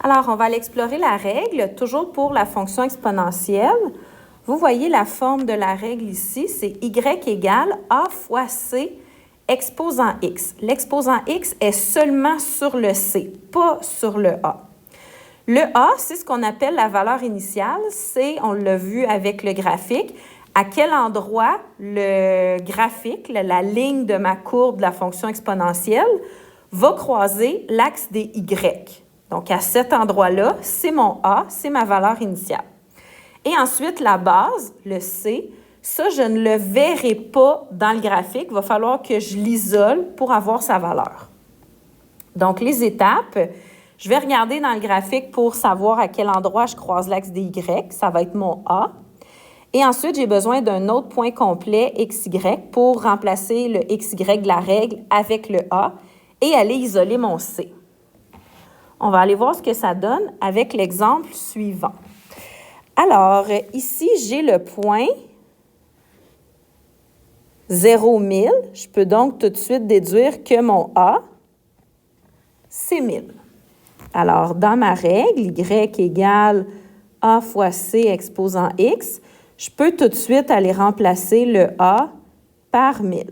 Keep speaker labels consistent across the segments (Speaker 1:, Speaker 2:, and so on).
Speaker 1: Alors, on va aller explorer la règle, toujours pour la fonction exponentielle. Vous voyez la forme de la règle ici, c'est y égale a fois c exposant x. L'exposant x est seulement sur le c, pas sur le a. Le a, c'est ce qu'on appelle la valeur initiale, c'est, on l'a vu avec le graphique, à quel endroit le graphique, la ligne de ma courbe de la fonction exponentielle, va croiser l'axe des y. Donc, à cet endroit-là, c'est mon a, c'est ma valeur initiale. Et ensuite, la base, le c, ça, je ne le verrai pas dans le graphique. Il va falloir que je l'isole pour avoir sa valeur. Donc, les étapes, je vais regarder dans le graphique pour savoir à quel endroit je croise l'axe des y. Ça va être mon a. Et ensuite, j'ai besoin d'un autre point complet xy pour remplacer le xy de la règle avec le a et aller isoler mon c. On va aller voir ce que ça donne avec l'exemple suivant. Alors, ici, j'ai le point 0, 1000. Je peux donc tout de suite déduire que mon A, c'est 1000. Alors, dans ma règle, y égale A fois C exposant x, je peux tout de suite aller remplacer le A par 1000.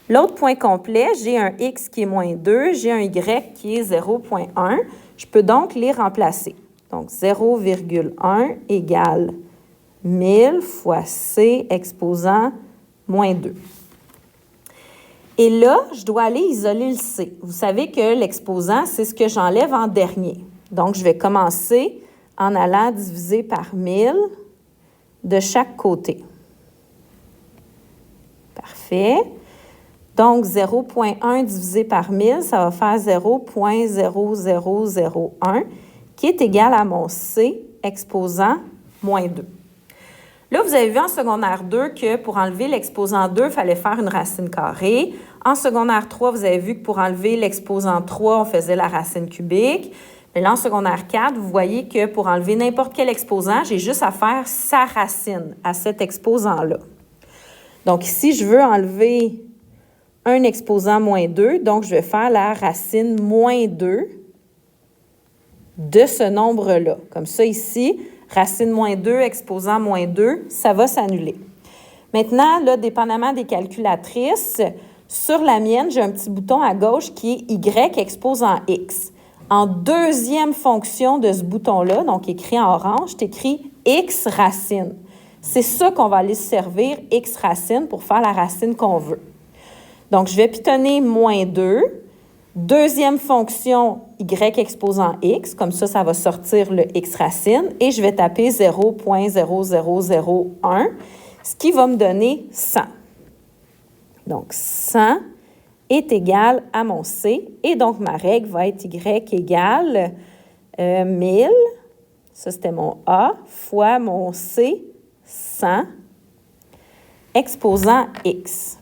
Speaker 1: L'autre point complet, j'ai un x qui est moins 2, j'ai un y qui est 0,1. Je peux donc les remplacer. Donc, 0,1 égale 1000 fois c exposant moins 2. Et là, je dois aller isoler le c. Vous savez que l'exposant, c'est ce que j'enlève en dernier. Donc, je vais commencer en allant diviser par 1000 de chaque côté. Parfait. Donc, 0,1 divisé par 1000, ça va faire 0,0001, qui est égal à mon c exposant moins 2. Là, vous avez vu en secondaire 2 que pour enlever l'exposant 2, il fallait faire une racine carrée. En secondaire 3, vous avez vu que pour enlever l'exposant 3, on faisait la racine cubique. Mais là, en secondaire 4, vous voyez que pour enlever n'importe quel exposant, j'ai juste à faire sa racine à cet exposant-là. Donc ici, je veux enlever un exposant moins 2, donc je vais faire la racine moins 2 de ce nombre-là. Comme ça, ici, racine moins 2, exposant moins 2, ça va s'annuler. Maintenant, là, dépendamment des calculatrices, sur la mienne, j'ai un petit bouton à gauche qui est y exposant x. En deuxième fonction de ce bouton-là, donc écrit en orange, c'est écrit x racine. C'est ça qu'on va aller se servir, x racine, pour faire la racine qu'on veut. Donc, je vais pitonner moins 2. Deuxième fonction, y exposant x. Comme ça, ça va sortir le x racine. Et je vais taper 0,0001, ce qui va me donner 100. Donc, 100 est égal à mon c. Et donc, ma règle va être y égale 1000. Ça, c'était mon a, fois mon c, 100, exposant x.